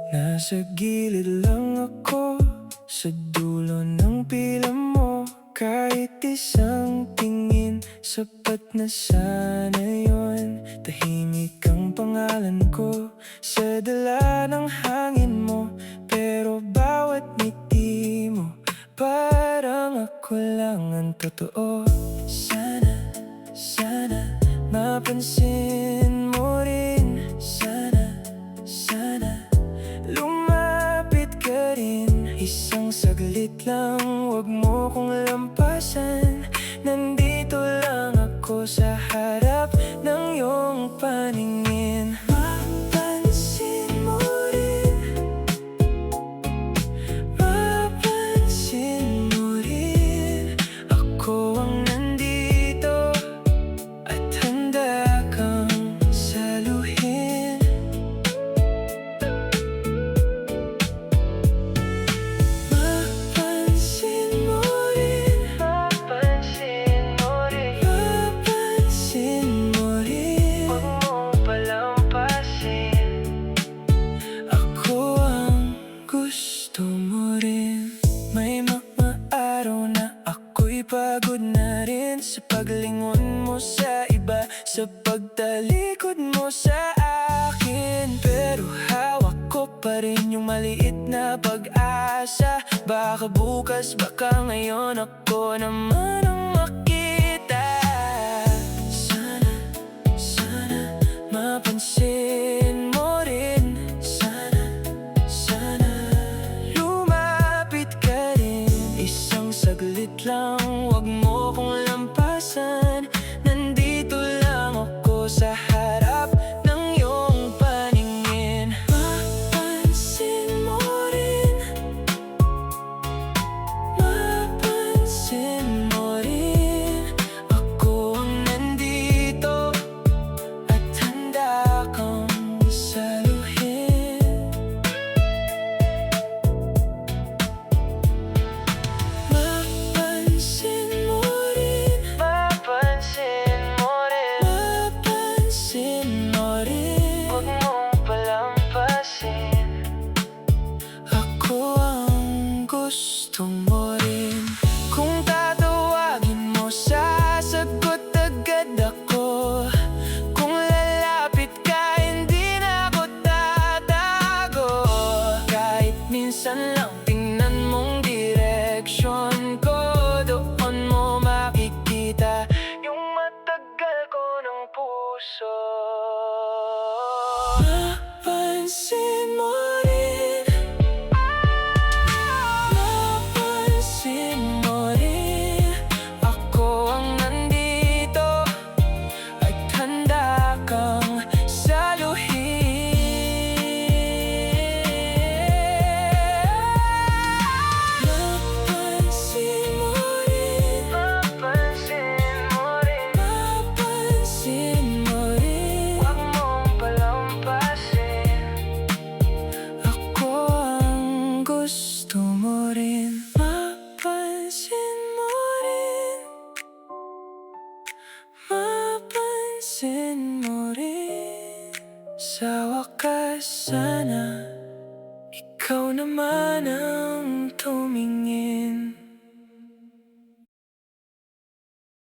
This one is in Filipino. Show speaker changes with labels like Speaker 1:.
Speaker 1: Nasa gilid lang ako sa dulo ng pila mo. Kahit isang tingin, sapat na sana yun. Tahimik ang pangalan ko sa dala ng hangin mo. Pero bawat ngiti mo, parang ako lang ang totoo. Sana, sana, mapansin mo rin. Sana, sana, lumapit ka rin. Isang saglit lang, wag mo kong lampasan. Nandito lang ako sa harap ng iyong paningin. Mapansin mo rin, mapansin mo rin. Ako ang nandito at handa kang saluhin. Mapansin mo rin, mapansin mo rin, mapansin mo rin. Huwag mong palampasin. Ako ang gusto mo rin. May mga araw na ako'y pagod na rin sa paglingon mo sa iba, sa pagtalikod mo sa akin. Pero hawak ko pa rin yung maliit na pag-asa. Baka bukas, baka ngayon ako naman ang makita. Sana, sana, mapansin mo rin. Sana, sana, lumapit ka rin. Isang saglit lang, wag mo kong lampasan. Nandito lang ako sa harap ng iyong paningin. Mapansin mo rin, mapansin mo rin. Ako ang nandito at handa kang saluhin. Mapansin mo rin, mapansin mo rin, mapansin mo rin. Huwag mong palampasin. Ako ang gusto mo rin. Kung tatawagin mo, sasagot agad ako. Kung lalapit ka, hindi na ako tatago. Kahit minsan lang tingnan mong direksyon ko, doon mo makikita yung matagal ko ng puso. Mapansin mo rin, mapansin mo rin. Ako ang nandito at handa kang saluhin. Mapansin mo rin, mapansin mo rin, mapansin mo rin. Huwag mong palampasin. Ako ang gusto mo rin. Mapansin mo rin, mapansin mo rin. Sa wakas, sana ikaw naman ang